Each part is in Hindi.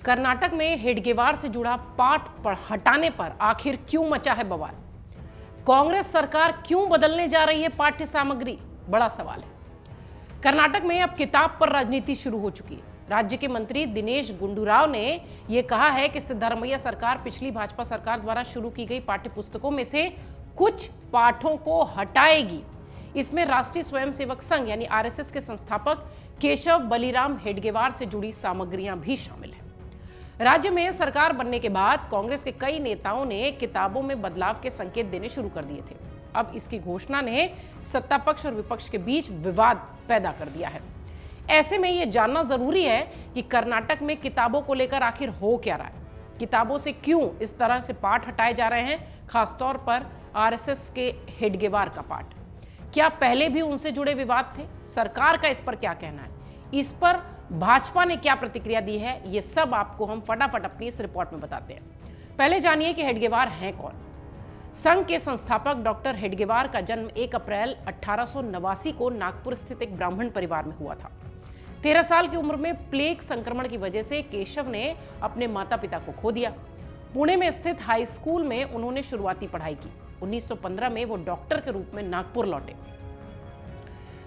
कर्नाटक में हेडगेवार से जुड़ा पाठ हटाने पर आखिर क्यों मचा है बवाल? कांग्रेस सरकार क्यों बदलने जा रही है पाठ्य सामग्री? बड़ा सवाल है। कर्नाटक में अब किताब पर राजनीति शुरू हो चुकी है। राज्य के मंत्री दिनेश गुंडूराव ने यह कहा है कि सिद्धारमैया सरकार पिछली भाजपा सरकार द्वारा शुरू की गई पाठ्य पुस्तकों में से कुछ पाठों को हटाएगी। इसमें राष्ट्रीय स्वयंसेवक संघ यानी आरएसएस के संस्थापक केशव बलिराम हेडगेवार से जुड़ी सामग्रियां भी शामिल हैं। राज्य में सरकार बनने के बाद कांग्रेस के कई नेताओं ने किताबों में बदलाव के संकेत देने शुरू कर दिए थे। अब इसकी घोषणा ने सत्ता पक्ष और विपक्ष के बीच विवाद पैदा कर दिया है। ऐसे में यह जानना जरूरी है कि कर्नाटक में किताबों को लेकर आखिर हो क्या रहा है। किताबों से क्यों इस तरह से पाठ हटाए जा रहे हैं, खासतौर पर आरएसएस के हेडगेवार का पाठ? क्या पहले भी उनसे जुड़े विवाद थे? सरकार का इस पर क्या कहना है? इस पर भाजपा ने क्या प्रतिक्रिया दी है? ये सब आपको हम फटाफट अपनी इस रिपोर्ट में बताते हैं। पहले जानिए कि हेडगेवार हैं कौन। संघ के संस्थापक डॉक्टर हेडगेवार का जन्म 1 अप्रैल 1889 को नागपुर स्थित एक ब्राह्मण परिवार में हुआ था। 13 साल की उम्र में प्लेग संक्रमण की वजह से केशव ने अपने माता पिता को खो दिया। पुणे में स्थित हाई स्कूल में उन्होंने शुरुआती पढ़ाई की। 1915 में वो डॉक्टर के रूप में नागपुर लौटे।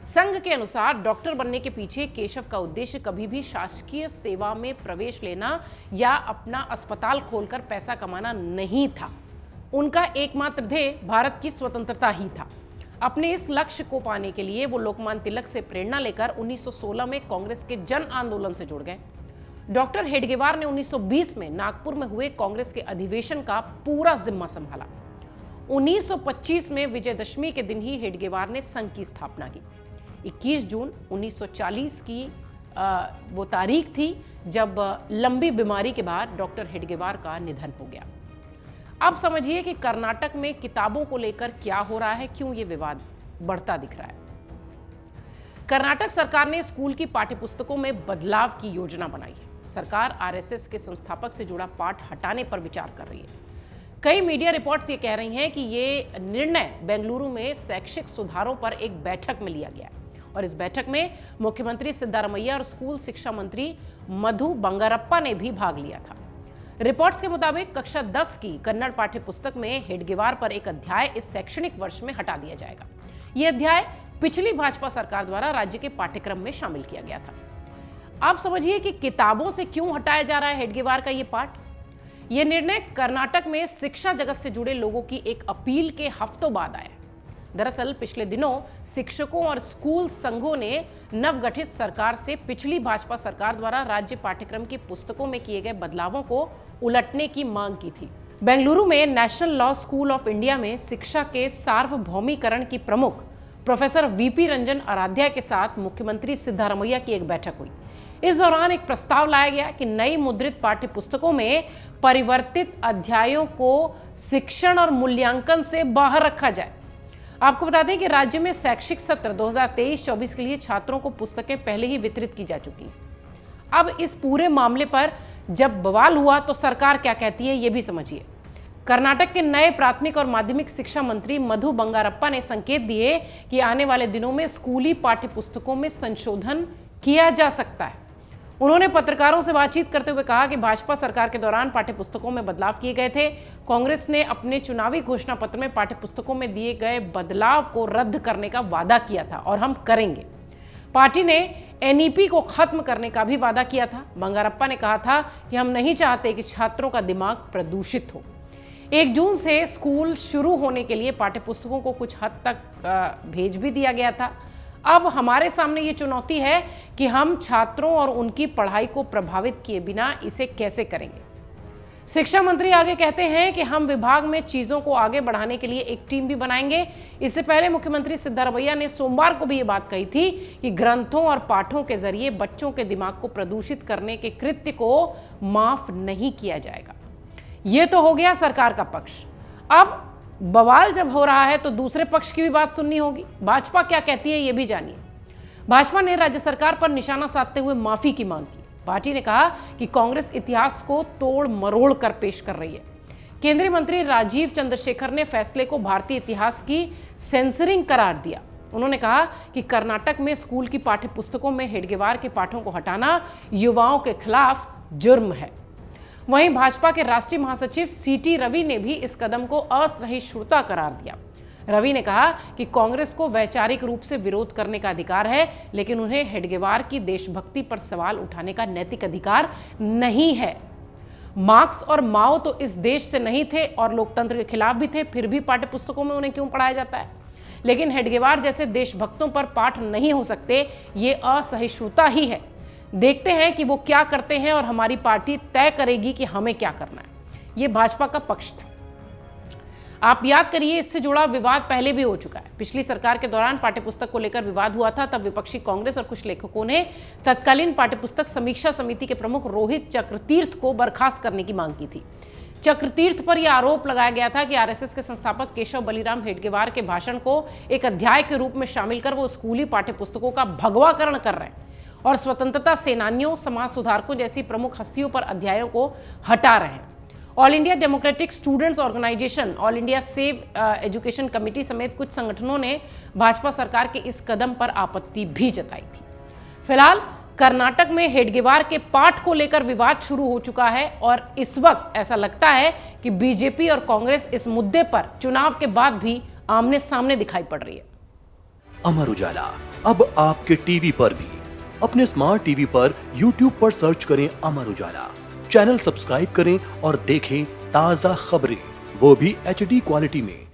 संघ के अनुसार डॉक्टर बनने के पीछे केशव का उद्देश्य कभी भी शासकीय सेवा में प्रवेश लेना या अपना अस्पताल खोलकर पैसा कमाना नहीं था। उनका एकमात्र ध्येय भारत की स्वतंत्रता ही था। अपने इस लक्ष्य को पाने के लिए वो लोकमान्य तिलक से प्रेरणा लेकर 1916 में कांग्रेस के जन आंदोलन से जुड़ गए। डॉक्टर हेडगेवार ने 1920 में नागपुर में हुए कांग्रेस के अधिवेशन का पूरा जिम्मा संभाला। 1925 में विजयदशमी के दिन ही हेडगेवार ने संघ की स्थापना की। 21 जून 1940 की वो तारीख थी जब लंबी बीमारी के बाद डॉक्टर हेडगेवार का निधन हो गया। अब समझिए कि कर्नाटक में किताबों को लेकर क्या हो रहा है, क्यों ये विवाद बढ़ता दिख रहा है। कर्नाटक सरकार ने स्कूल की पाठ्यपुस्तकों में बदलाव की योजना बनाई है। सरकार आरएसएस के संस्थापक से जुड़ा पाठ हटाने पर विचार कर रही है। कई मीडिया रिपोर्ट्स ये कह रही हैं कि ये निर्णय बेंगलुरु में शैक्षिक सुधारों पर एक बैठक में लिया गया है और इस बैठक में मुख्यमंत्री सिद्धारमैया और स्कूल शिक्षा मंत्री मधु बंगारप्पा ने भी भाग लिया था। रिपोर्ट्स के मुताबिक कक्षा 10 की कन्नड़ पाठ्य पुस्तक में हेडगेवार पर एक अध्याय इस शैक्षणिक वर्ष में हटा दिया जाएगा। यह अध्याय पिछली भाजपा सरकार द्वारा राज्य के पाठ्यक्रम में शामिल किया गया था। आप समझिए कि किताबों से क्यों हटाया जा रहा है हेडगेवार का यह पाठ। यह निर्णय कर्नाटक में शिक्षा जगत से जुड़े लोगों की एक अपील के हफ्तों बाद आया। दरअसल पिछले दिनों शिक्षकों और स्कूल संघों ने नवगठित सरकार से पिछली भाजपा सरकार द्वारा राज्य पाठ्यक्रम की पुस्तकों में किए गए बदलावों को उलटने की मांग की थी। बेंगलुरु में national law school of India में शिक्षा के सार्वभौमिकरण की प्रमुख प्रोफेसर वीपी रंजन आराध्या के साथ मुख्यमंत्री सिद्धारमैया की एक बैठक हुई। इस दौरान एक प्रस्ताव लाया गया कि नई मुद्रित पाठ्य पुस्तकों में परिवर्तित अध्यायों को शिक्षण और मूल्यांकन से बाहर रखा जाए। आपको बता दें कि राज्य में शैक्षिक सत्र 2023-24 के लिए छात्रों को पुस्तकें पहले ही वितरित की जा चुकी हैं। अब इस पूरे मामले पर जब बवाल हुआ तो सरकार क्या कहती है ये भी समझिए। कर्नाटक के नए प्राथमिक और माध्यमिक शिक्षा मंत्री मधु बंगारप्पा ने संकेत दिए कि आने वाले दिनों में स्कूली पाठ्य पुस्तकों में संशोधन किया जा सकता है। उन्होंने पत्रकारों से बातचीत करते हुए कहा कि भाजपा सरकार के दौरान पाठ्यपुस्तकों में बदलाव किए गए थे। कांग्रेस ने अपने चुनावी घोषणा पत्र में पाठ्यपुस्तकों में दिए गए बदलाव को रद्द करने का वादा किया था और हम करेंगे। पार्टी ने एनईपी को खत्म करने का भी वादा किया था। बंगारप्पा ने कहा था कि हम नहीं चाहते कि छात्रों का दिमाग प्रदूषित हो। 1 जून से स्कूल शुरू होने के लिए पाठ्यपुस्तकों को कुछ हद तक भेज भी दिया गया था। अब हमारे सामने ये चुनौती है कि हम छात्रों और उनकी पढ़ाई को प्रभावित किए बिना इसे कैसे करेंगे। शिक्षा मंत्री आगे कहते हैं कि हम विभाग में चीजों को आगे बढ़ाने के लिए एक टीम भी बनाएंगे। इससे पहले मुख्यमंत्री सिद्धारमैया ने सोमवार को भी ये बात कही थी कि ग्रंथों और पाठों के जरिए बच्चों के दिमाग को प्रदूषित करने के कृत्य को माफ नहीं किया जाएगा। ये तो हो गया सरकार का पक्ष। अब बवाल जब हो रहा है तो दूसरे पक्ष की भी बात सुननी होगी। भाजपा क्या कहती है ये भी जानिए। भाजपा ने राज्य सरकार पर निशाना साधते हुए माफी की मांग की। पार्टी ने कहा कि कांग्रेस इतिहास को तोड़ मरोड़ कर पेश कर रही है। केंद्रीय मंत्री राजीव चंद्रशेखर ने फैसले को भारतीय इतिहास की सेंसरिंग करार दिया। उन्होंने कहा कि कर्नाटक में स्कूल की पाठ्य पुस्तकों में हेडगेवार के पाठों को हटाना युवाओं के खिलाफ जुर्म है। वहीं भाजपा के राष्ट्रीय महासचिव सीटी रवि ने भी इस कदम को असहिष्णुता करार दिया। रवि ने कहा कि कांग्रेस को वैचारिक रूप से विरोध करने का अधिकार है, लेकिन उन्हें हेडगेवार की देशभक्ति पर सवाल उठाने का नैतिक अधिकार नहीं है। मार्क्स और माओ तो इस देश से नहीं थे और लोकतंत्र के खिलाफ भी थे, फिर भी पाठ्य पुस्तकों में उन्हें क्यों पढ़ाया जाता है? लेकिन हेडगेवार जैसे देशभक्तों पर पाठ नहीं हो सकते, ये असहिष्णुता ही है। देखते हैं कि वो क्या करते हैं और हमारी पार्टी तय करेगी कि हमें क्या करना है। ये भाजपा का पक्ष था। आप याद करिए, इससे जुड़ा विवाद पहले भी हो चुका है। पिछली सरकार के दौरान पाठ्यपुस्तक को लेकर विवाद हुआ था। तब विपक्षी कांग्रेस और कुछ लेखकों ने तत्कालीन पाठ्यपुस्तक समीक्षा समिति के प्रमुख रोहित चक्रतीर्थ को बर्खास्त करने की मांग की थी। चक्रतीर्थ पर यह आरोप लगाया गया था कि आरएसएस के संस्थापक केशव बलिराम हेडगेवार के भाषण को एक अध्याय के रूप में शामिल कर वो स्कूली पाठ्यपुस्तकों का भगवाकरण कर रहे हैं और स्वतंत्रता सेनानियों, समाज सुधारकों जैसी प्रमुख हस्तियों पर अध्यायों को हटा रहे हैं। All India democratic students organisation, all India save education committee समेत कुछ संगठनों ने भाजपा सरकार के इस कदम पर आपत्ति भी जताई थी। फिलहाल कर्नाटक में हेडगेवार के पाठ को लेकर विवाद शुरू हो चुका है और इस वक्त ऐसा लगता है कि बीजेपी और कांग्रेस इस मुद्दे पर चुनाव के बाद भी आमने सामने दिखाई पड़ रही है। अमर उजाला अब आपके टीवी पर भी। अपने स्मार्ट टीवी पर YouTube पर सर्च करें अमर उजाला, चैनल सब्सक्राइब करें और देखें ताजा खबरें, वो भी HD क्वालिटी में।